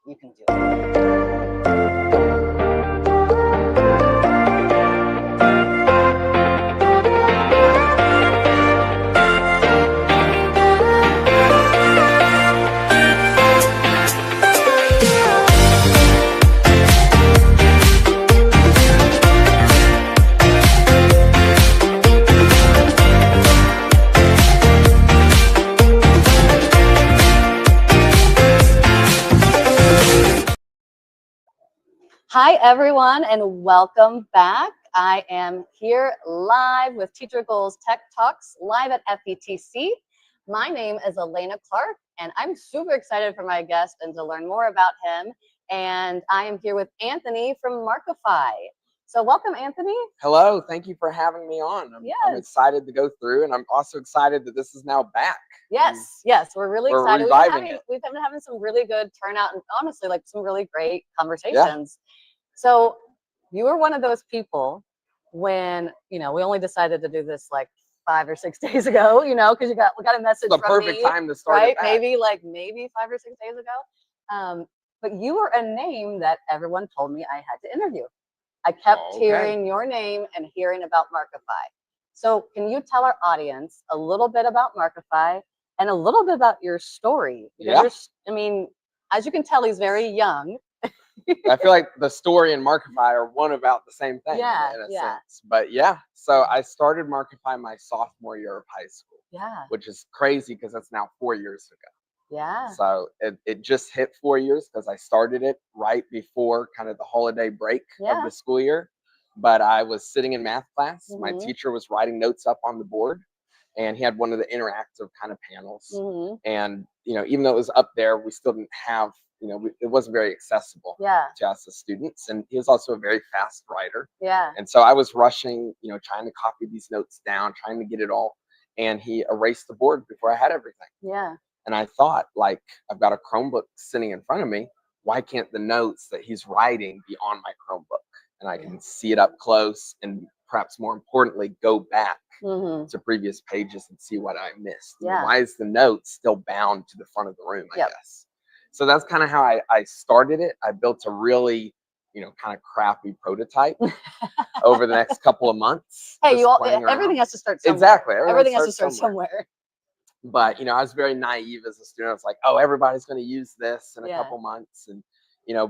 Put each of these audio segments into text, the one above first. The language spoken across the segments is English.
You can do it. Hi, everyone, and welcome back. I am here live with Teacher Goals Tech Talks live at FETC. My name is Alaina Clark, and I'm super excited for my guest and to learn more about him. And I am here with Anthony from Markify. So welcome, Anthony. Hello, thank you for having me on. I'm excited to go through, and I'm also excited that this is now back. Yes, we're really excited. We've been having some really good turnout and honestly, like some really great conversations. Yeah. So you were one of those people when, we only decided to do this like 5 or 6 days ago, because we got a message from me. The perfect time to start, right? Maybe 5 or 6 days ago. But you were a name that everyone told me I had to interview. I kept hearing your name and hearing about Markify. So can you tell our audience a little bit about Markify and a little bit about your story? Because as you can tell, he's very young. I feel like the story and Markify are one about the same thing in a sense. But so I started Markify my sophomore year of high school. Yeah. Which is crazy because that's now 4 years ago. Yeah. So it just hit 4 years because I started it right before kind of the holiday break of the school year. But I was sitting in math class. My teacher was writing notes up on the board, and he had one of the interactive kind of panels. And, even though it was up there, we still didn't have, it wasn't very accessible to us as students. And he was also a very fast writer. Yeah. And so I was rushing, trying to copy these notes down, trying to get it all. And he erased the board before I had everything. Yeah. And I thought, like, I've got a Chromebook sitting in front of me. Why can't the notes that he's writing be on my Chromebook? And I can see it up close and perhaps more importantly, go back to previous pages and see what I missed. Yeah. Why is the note still bound to the front of the room, I guess? So that's kind of how I started it. I built a really, kind of crappy prototype over the next couple of months. Hey, everything has to start somewhere. Exactly. Everything has to start somewhere. But, I was very naive as a student. I was like, oh, everybody's going to use this in a couple months. And,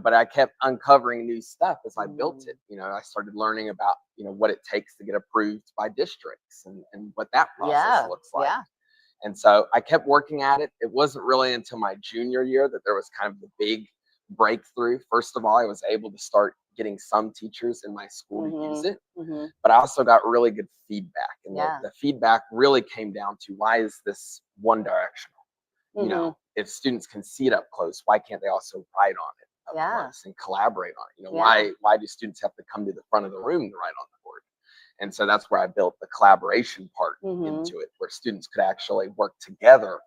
but I kept uncovering new stuff as I built it. I started learning about, what it takes to get approved by districts and what that process looks like. Yeah. And so I kept working at it. It wasn't really until my junior year that there was kind of the big breakthrough. First of all, I was able to start getting some teachers in my school to use it. But I also got really good feedback. And the feedback really came down to, why is this one directional? If students can see it up close, why can't they also write on it up close and collaborate on it? Why do students have to come to the front of the room to write on the board? And so that's where I built the collaboration part into it, where students could actually work together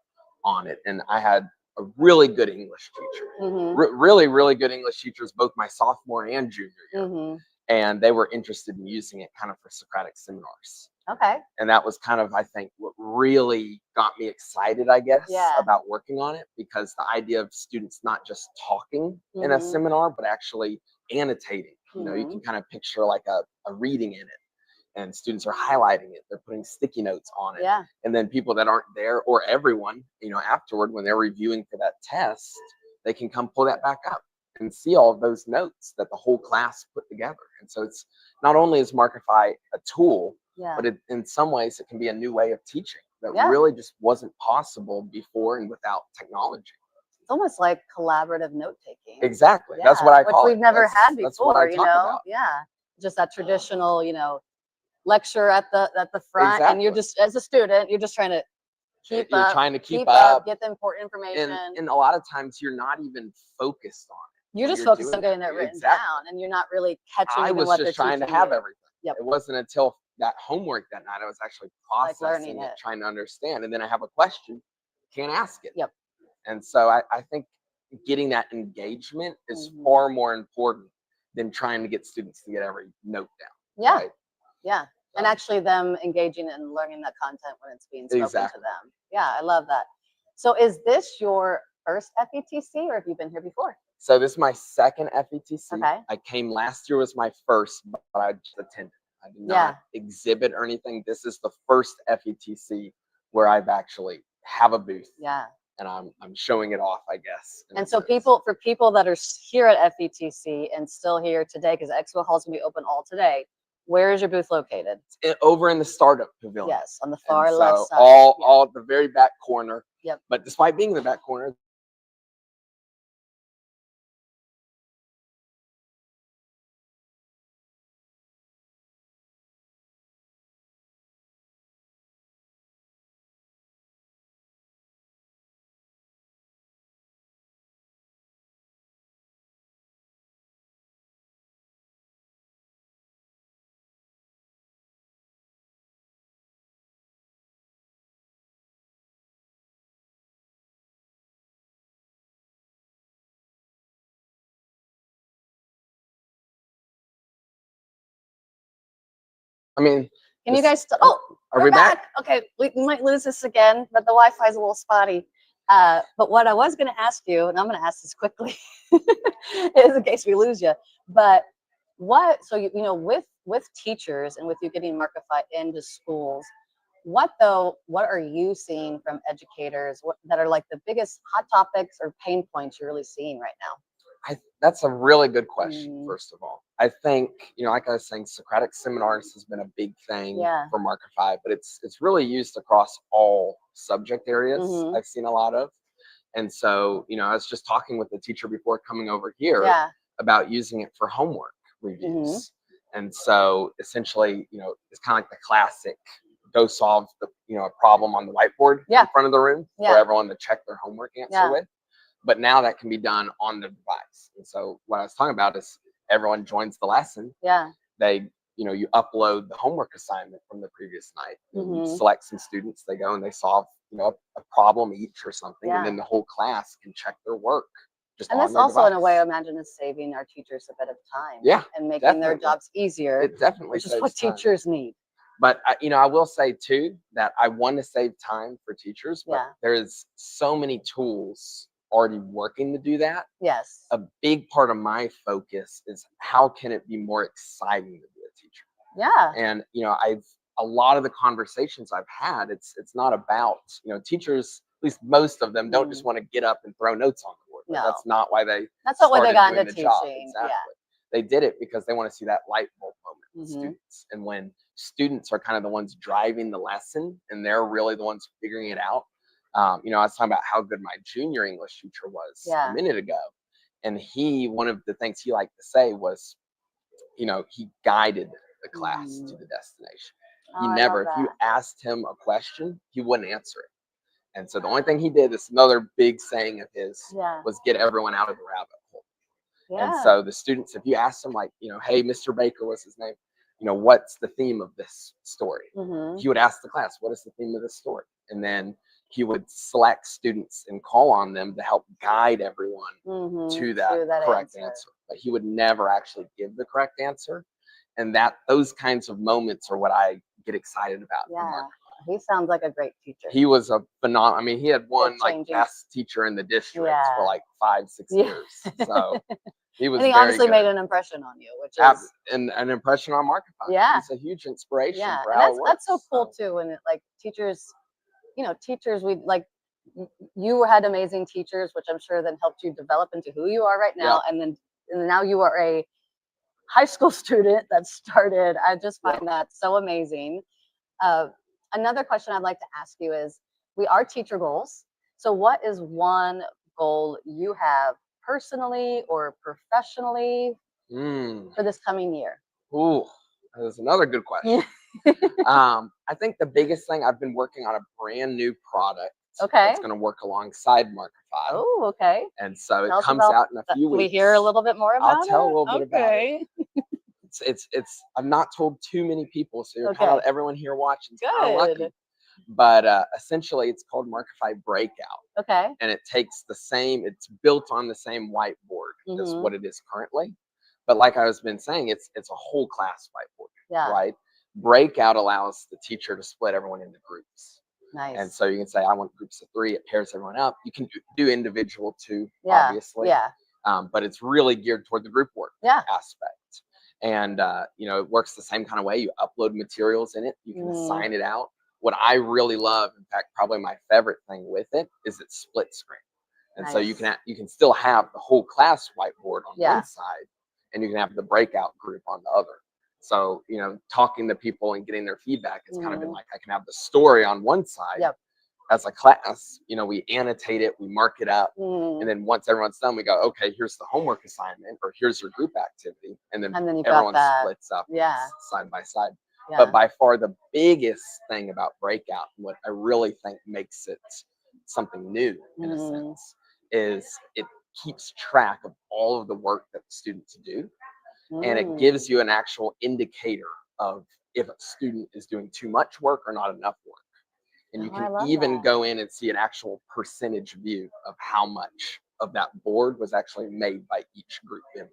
on it. And I had a really good English teacher, really, really good English teachers, both my sophomore and junior year. And they were interested in using it kind of for Socratic seminars. Okay. And that was kind of, I think, what really got me excited, I guess, about working on it, because the idea of students not just talking in a seminar, but actually annotating. You can kind of picture like a reading in it. And students are highlighting it. They're putting sticky notes on it. Yeah. And then people that aren't there, or everyone, afterward, when they're reviewing for that test, they can come pull that back up and see all of those notes that the whole class put together. And so it's not only is Markify a tool, but in some ways it can be a new way of teaching that really just wasn't possible before and without technology. It's almost like collaborative note-taking. Exactly. That's what I call it. Which we've never had before, that's what I talk about. Yeah. Just that traditional, lecture at the front, and you're just, as a student, you're just trying to keep up, get the important information. And a lot of times you're not even focused on it. You're just focused on getting that written down, and you're not really catching what they're teaching. I was just trying to have everything. It wasn't until that homework that night I was actually processing it, trying to understand. And then I have a question, can't ask it. And so I think getting that engagement is far more important than trying to get students to get every note down. Right? Yeah. And actually them engaging and learning that content when it's being spoken to them. Yeah, I love that. So is this your first FETC, or have you been here before? So this is my second FETC. Okay. I came last year was my first, but I just attended. I did not exhibit or anything. This is the first FETC where I've actually have a booth. Yeah. And I'm showing it off, I guess. And so for people that are here at FETC and still here today, because Expo Hall is going to be open all today, where is your booth located? Over in the startup pavilion. Yes, on the far left side. All at the very back corner. Yep. But despite being in the back corner, I mean, can you guys? Oh, are we back? Okay, we might lose this again, but the Wi-Fi is a little spotty. But what I was going to ask you, and I'm going to ask this quickly, is in case we lose you. But what? So you know, with teachers and with you getting Markify into schools, what are you seeing from educators? That are like the biggest hot topics or pain points you're really seeing right now? That's a really good question, first of all. I think, like I was saying, Socratic seminars has been a big thing for Markify, but it's really used across all subject areas. I've seen a lot of. And so, I was just talking with the teacher before coming over here about using it for homework reviews. And so essentially, it's kind of like the classic go solve a problem on the whiteboard in front of the room for everyone to check their homework answer with. But now that can be done on the device. And so what I was talking about is everyone joins the lesson. Yeah. They, you upload the homework assignment from the previous night. You select some students, they go and they solve, a problem each or something. And then the whole class can check their work. And this also, in a way, I imagine, is saving our teachers a bit of time. Yeah. And making their jobs easier. It definitely which is what teachers need. But, I will say, too, that I want to save time for teachers. But there's so many tools already working to do that. Yes. A big part of my focus is how can it be more exciting to be a teacher? Yeah. And a lot of the conversations I've had, it's not about, teachers, at least most of them, don't just want to get up and throw notes on the board. No. That's not why they got into teaching. Exactly. They did it because they want to see that light bulb moment with students. And when students are kind of the ones driving the lesson and they're really the ones figuring it out. I was talking about how good my junior English teacher was a minute ago. And one of the things he liked to say was, he guided the class to the destination. He never, if you asked him a question, he wouldn't answer it. And so the only thing he did, this another big saying of his, was get everyone out of the rabbit hole. And so the students, if you ask them, like, hey, Mr. Baker was his name, what's the theme of this story? He would ask the class, what is the theme of this story? And then he would select students and call on them to help guide everyone to that correct answer. But he would never actually give the correct answer. And those kinds of moments are what I get excited about. Yeah, he sounds like a great teacher. He was a phenomenal. I mean, he had won like best teacher in the district for like 5-6 years. So he was. And he obviously made an impression on you, which is an impression on Markify. Yeah, he's a huge inspiration. Yeah, for and how it works, that's so cool too. And like teachers, we like you had amazing teachers, which I'm sure then helped you develop into who you are right now. And now you are a high school student that started. I just find that so amazing. Another question I'd like to ask you is, we are teacher goals. So what is one goal you have personally or professionally for this coming year? Ooh, that's another good question. I think the biggest thing, I've been working on a brand new product. It's going to work alongside Markify. Oh, okay. And so it comes out in a few weeks. We hear a little bit more about it? I'll tell a little bit about it. It's I've not told too many people, so you're kind of everyone here watching. Good. Lucky. But essentially, it's called Markify Breakout. Okay. And it takes it's built on the same whiteboard as what it is currently. But like I was been saying, it's a whole class whiteboard. Yeah. Right. Breakout allows the teacher to split everyone into groups. Nice. And so you can say, I want groups of 3. It pairs everyone up. You can do individual too, Yeah. obviously. Yeah. But it's really geared toward the group work aspect. And, you know, it works the same kind of way. You upload materials in it. You can assign it out. What I really love, in fact, probably my favorite thing with it, is it's split screen. And so you can still have the whole class whiteboard on one side, and you can have the breakout group on the other. So, you know, talking to people and getting their feedback has kind of been like, I can have the story on one side. As a class, you know, we annotate it, we mark it up, and then once everyone's done, we go, okay, here's the homework assignment, or here's your group activity, and then everyone splits up side by side. But by far the biggest thing about breakout, what I really think makes it something new in a sense, is it keeps track of all of the work that the students do, and it gives you an actual indicator of if a student is doing too much work or not enough work. And you can even go in and see an actual percentage view of how much of that board was actually made by each group member.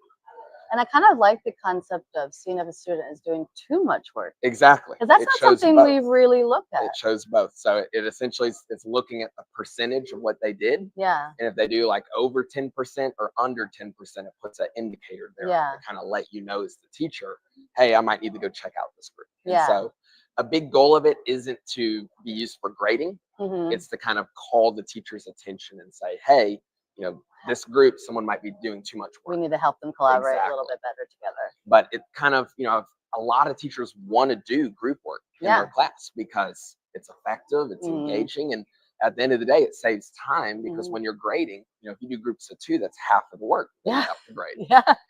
And I kind of like the concept of seeing if a student is doing too much work. Exactly. Because that's not something we've really looked at. It shows both. So it essentially is looking at the percentage of what they did. Yeah. And if they do like over 10% or under 10%, it puts an indicator there to kind of let you know as the teacher, hey, I might need to go check out this group. And so a big goal of it isn't to be used for grading. It's to kind of call the teacher's attention and say, hey, you know, this group, someone might be doing too much work. We need to help them collaborate a little bit better together. But it kind of, you know, a lot of teachers want to do group work in their class because it's effective, it's engaging, and at the end of the day, it saves time because when you're grading, you know, if you do groups of 2, that's half of the work that you have to grade.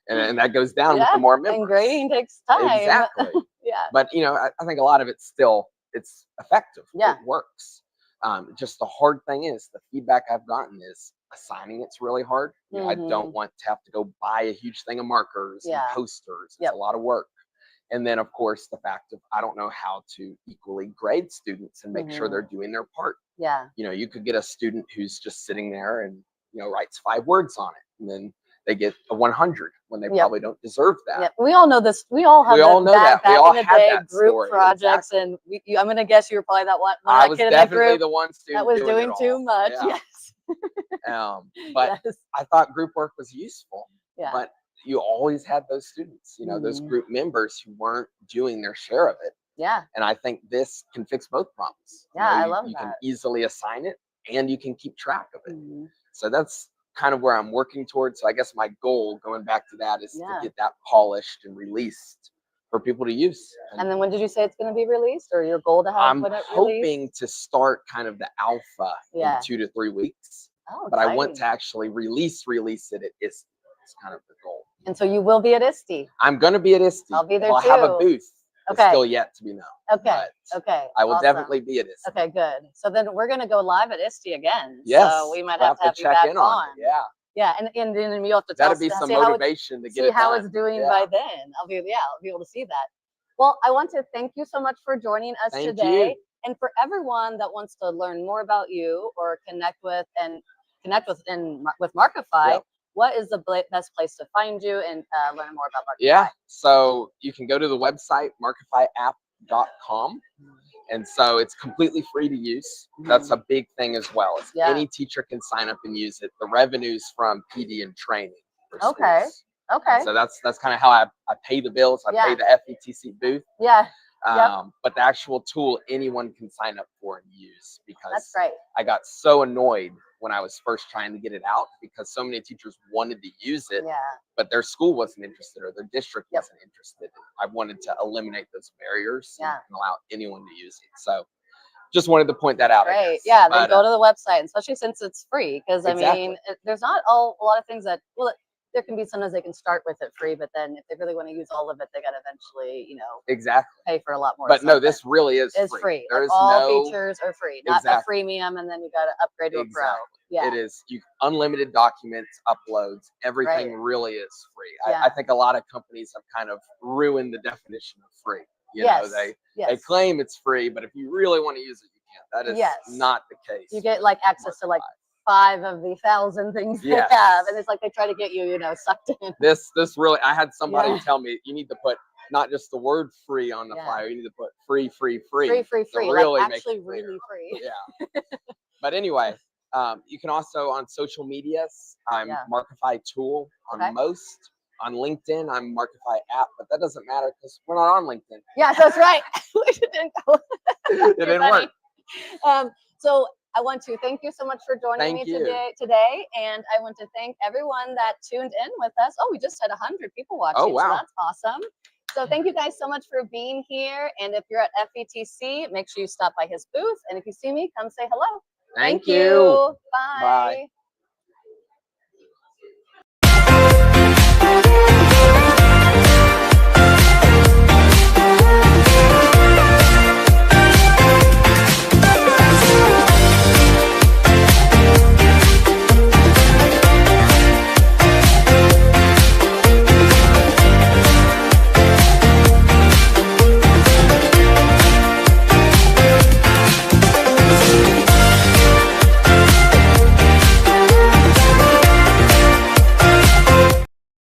And that goes down with the more members. And grading takes time. Exactly. But, you know, I think a lot of it's effective. It works. Just the hard thing is the feedback I've gotten is assigning it's really hard. You know, I don't want to have to go buy a huge thing of markers and posters. It's a lot of work. And then, of course, the fact of I don't know how to equally grade students and make sure they're doing their part. You know, you could get a student who's just sitting there and, you know, writes 5 words on it, and then they get a 100 when they probably don't deserve that. We all know this. We all have that back in the day, group story. projects, and I'm going to guess you were probably that one. I was definitely the one student that was doing too much. But I thought group work was useful. But you always had those students, you know, those group members who weren't doing their share of it. And I think this can fix both problems. I love that. You can easily assign it and you can keep track of it. So that's kind of where I'm working towards. So I guess my goal, going back to that, is to get that polished and released for people to use. And then when did you say it's going to be released, or your goal to have I'm when it hoping released? to start kind of the alpha in 2 to 3 weeks. But I want to actually release it. It's kind of the goal. And so you will be at ISTE. I'm going to be at ISTE. I'll be there I'll too. have a booth. It's still yet to be known. Okay. I will definitely be at ISTE. Okay, good. So then we're going to go live at ISTE again. Yes. So we might have to check you back in on it. Yeah, and then you have to tell that'll be some motivation to get it done. See how it's doing by then. I'll be able to see that. Well, I want to thank you so much for joining us today. And for everyone that wants to learn more about you or connect with Markify, what is the best place to find you and learn more about Markify? So you can go to the website, markifyapp.com. And so it's completely free to use. That's a big thing as well. Any teacher can sign up and use it. The revenue's from PD and training for schools. And so that's kind of how I pay the bills. I pay the FETC booth. But the actual tool anyone can sign up for and use, because I got so annoyed when I was first trying to get it out because so many teachers wanted to use it, but their school wasn't interested or their district wasn't interested. I wanted to eliminate those barriers and allow anyone to use it. So just wanted to point that out. Then go to the website, especially since it's free, because I mean, there's not a lot of things that, there can be sometimes they can start with it free, but then if they really want to use all of it, they got to eventually, pay for a lot more. But no, this really is free. There's all features are free, not a freemium, and then you got to upgrade to a pro. It is unlimited documents, uploads, everything really is free. I think a lot of companies have kind of ruined the definition of free. You know, they claim it's free, but if you really want to use it, you can't. That is not the case. You get like access to like 5 of the 1,000 things they have, and it's like they try to get you, sucked in. This really, I had somebody tell me you need to put not just the word free on the flyer. You need to put free. Free, like actually really free. Yeah. But anyway, you can also on social medias, I'm Markify Tool on most. On LinkedIn, I'm Markify App, but that doesn't matter because we're not on LinkedIn. Yes, that's right. It didn't go. It didn't work. So I want to thank you so much for joining me today, and I want to thank everyone that tuned in with us. Oh, we just had 100 people watching. Oh, wow. So that's awesome. So thank you guys so much for being here. And if you're at FETC, make sure you stop by his booth. And if you see me, come say hello. Thank you. Bye.